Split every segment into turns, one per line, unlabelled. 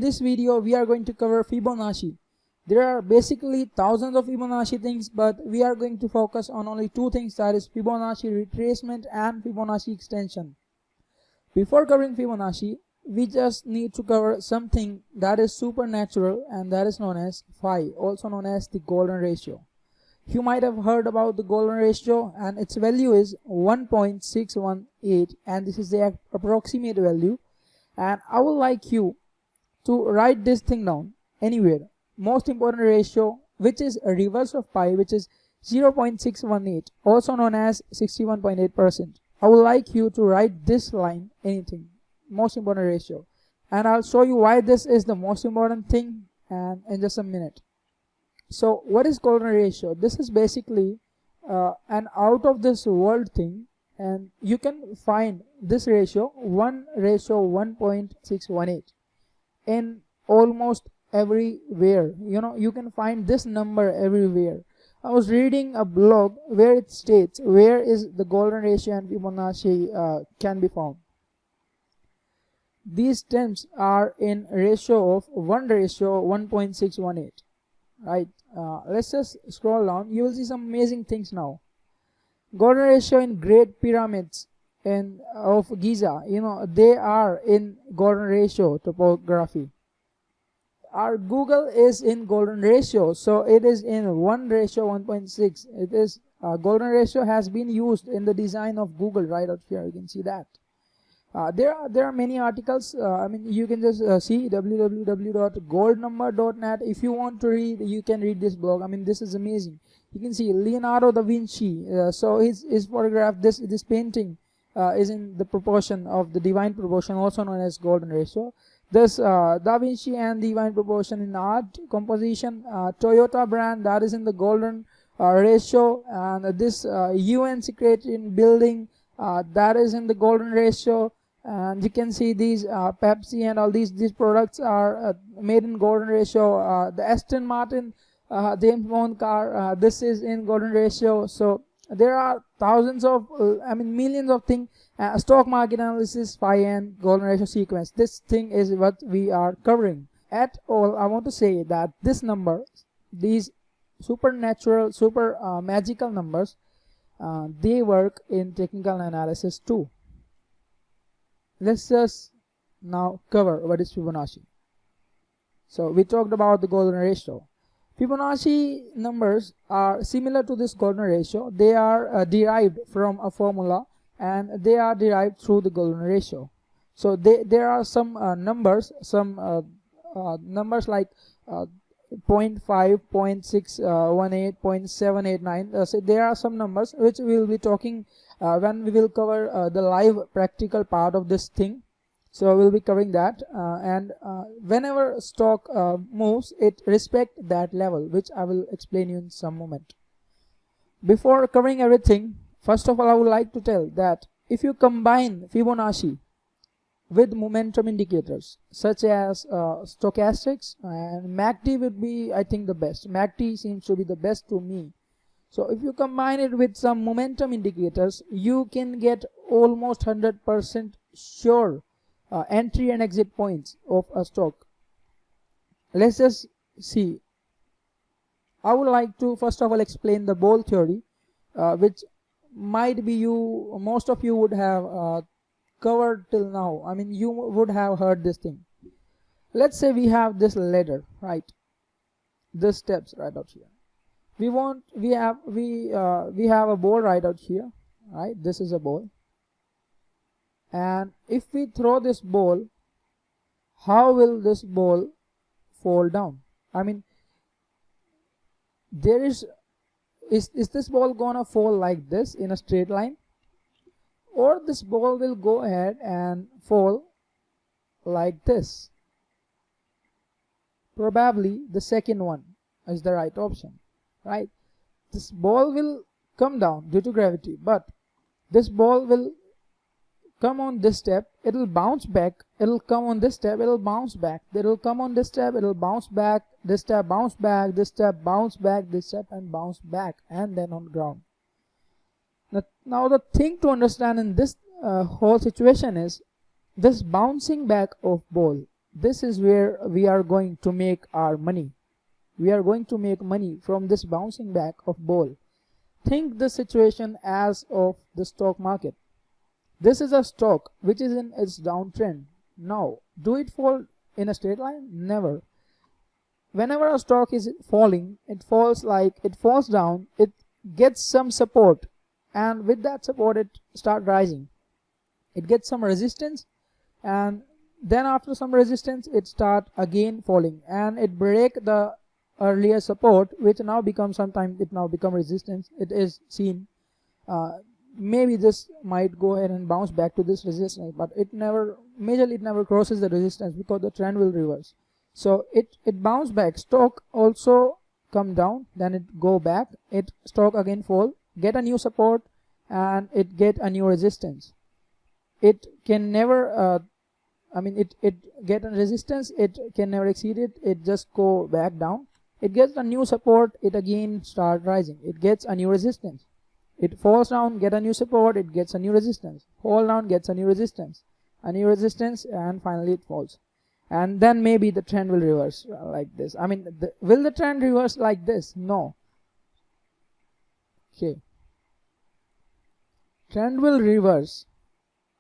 this video we are going to cover Fibonacci. There are basically thousands of Fibonacci things, but we are going to focus on only two things, that is Fibonacci retracement and Fibonacci extension. Before covering Fibonacci, we just need to cover something that is supernatural, and that is known as phi, also known as the golden ratio. You might have heard about the golden ratio, and its value is 1.618, and this is the approximate value. And I would like you to write this thing down anywhere. Most important ratio, which is a reverse of pi, which is 0.618, also known as 61.8%. I would like you to write this line, anything, most important ratio, and I'll show you why this is the most important thing and in just a minute. So what is golden ratio? This is basically an out of this world thing, and you can find this ratio 1:1.618 in almost everywhere. You can find this number everywhere. I was reading a blog where it states where is the golden ratio and Fibonacci can be found. These terms are in ratio of 1:1.618, right? Let's just scroll down. You will see some amazing things now. Golden ratio in Great Pyramids of Giza, they are in golden ratio topography. Our Google is in golden ratio, so it is in 1:1.6. It is golden ratio has been used in the design of Google right out here. You can see that. There are many articles. You can just see www.goldnumber.net. If you want to read, you can read this blog. This is amazing. You can see Leonardo da Vinci. So his photograph, this painting is in the proportion of the divine proportion, also known as golden ratio. This Da Vinci and divine proportion in art composition. Toyota brand, that is in the golden ratio, and this UN secretary in building, that is in the golden ratio. And you can see these Pepsi and all these products are made in golden ratio. The Aston Martin James Bond car, this is in golden ratio. So there are thousands of millions of things. Stock market analysis, phi and golden ratio sequence. This thing is what we are covering. At all, I want to say that this number, these supernatural, magical numbers, they work in technical analysis too. Let's just now cover what is Fibonacci. So we talked about the golden ratio. Fibonacci numbers are similar to this golden ratio. They are derived from a formula, and they are derived through the golden ratio. So there are some numbers like 0.5, 0.618, 0.789. So there are some numbers which we will be talking when we will cover the live practical part of this thing. So we'll be covering that, and whenever stock moves, it respects that level, which I will explain you in some moment. Before covering everything, first of all, I would like to tell that if you combine Fibonacci with momentum indicators such as stochastics, and MACD would be, I think, the best. MACD seems to be the best to me. So if you combine it with some momentum indicators, you can get almost 100% sure entry and exit points of a stock. Let's just see. I would like to first of all explain the ball theory, which might be most of you would have covered till now. You would have heard this thing. Let's say we have this ladder, right? This steps right out here. We have a ball right out here, right? This is a ball, and if we throw this ball, how will this ball fall down? Is this ball gonna fall like this in a straight line, or this ball will go ahead and fall like this? Probably the second one is the right option, right? This ball will come down due to gravity, but this ball will come on this step, it will bounce back, it will come on this step, it will bounce back, it will come on this step, it will bounce back, this step bounce back, this step bounce back, this step and bounce back, and then on ground. Now the thing to understand in this whole situation is this bouncing back of ball this is where we are going to make our money. We are going to make money from this bouncing back of ball. Think the situation as of the stock market. This is a stock which is in its downtrend. Now, do it fall in a straight line? Never. Whenever a stock is falling, it falls down, it gets some support, and with that support it starts rising. It gets some resistance, and then after some resistance it start again falling, and it break the earlier support, which now becomes resistance. It is seen maybe this might go ahead and bounce back to this resistance, but it never crosses the resistance because the trend will reverse. So it bounce back. Stock also come down, then it go back, it stock again fall, get a new support, and it get a new resistance. It can never it get a resistance, it can never exceed it. It just go back down, it gets a new support, it again start rising, it gets a new resistance. It falls down, get a new support, it gets a new resistance, fall down, gets a new resistance, and finally it falls. And then maybe the trend will reverse like this. Will the trend reverse like this? No. Okay. Trend will reverse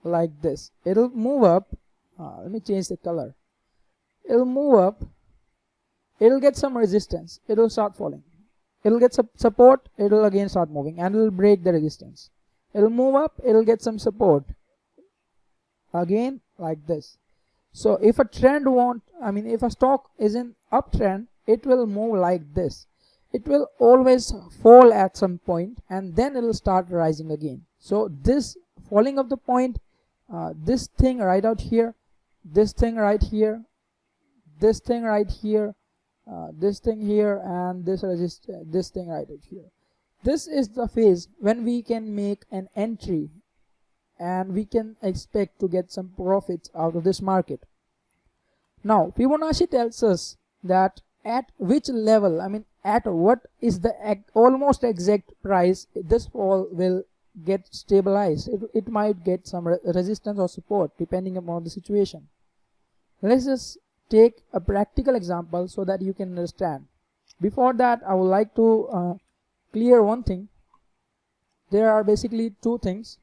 like this. It'll move up. Let me change the color. It'll move up. It'll get some resistance. It'll start falling. It'll get some support. It'll again start moving, and it'll break the resistance. It'll move up. It'll get some support. Again like this. So if a if a stock is in uptrend, it will move like this. It will always fall at some point, and then it will start rising again. So this falling of the point, this thing right out here, this thing right here, this thing right here, this thing here, and this thing right out here. This is the phase when we can make an entry, and we can expect to get some profits out of this market. Now Fibonacci tells us that at which level, at what is the almost exact price this fall will get stabilized. It might get some resistance or support depending upon the situation. Let's just take a practical example so that you can understand. Before that, I would like to clear one thing. There are basically two things.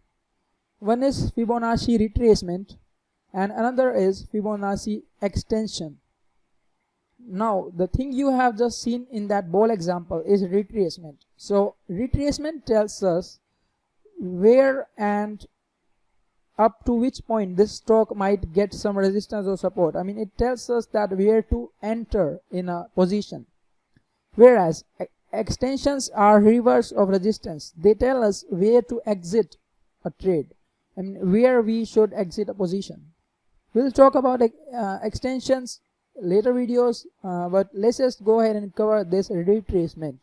One is Fibonacci retracement, and another is Fibonacci extension. Now the thing you have just seen in that ball example is retracement. So retracement tells us where and up to which point this stock might get some resistance or support. It tells us that where to enter in a position, whereas extensions are reverse of resistance. They tell us where to exit a trade, where we should exit a position. We'll talk about extensions later videos, but let's just go ahead and cover this retracement.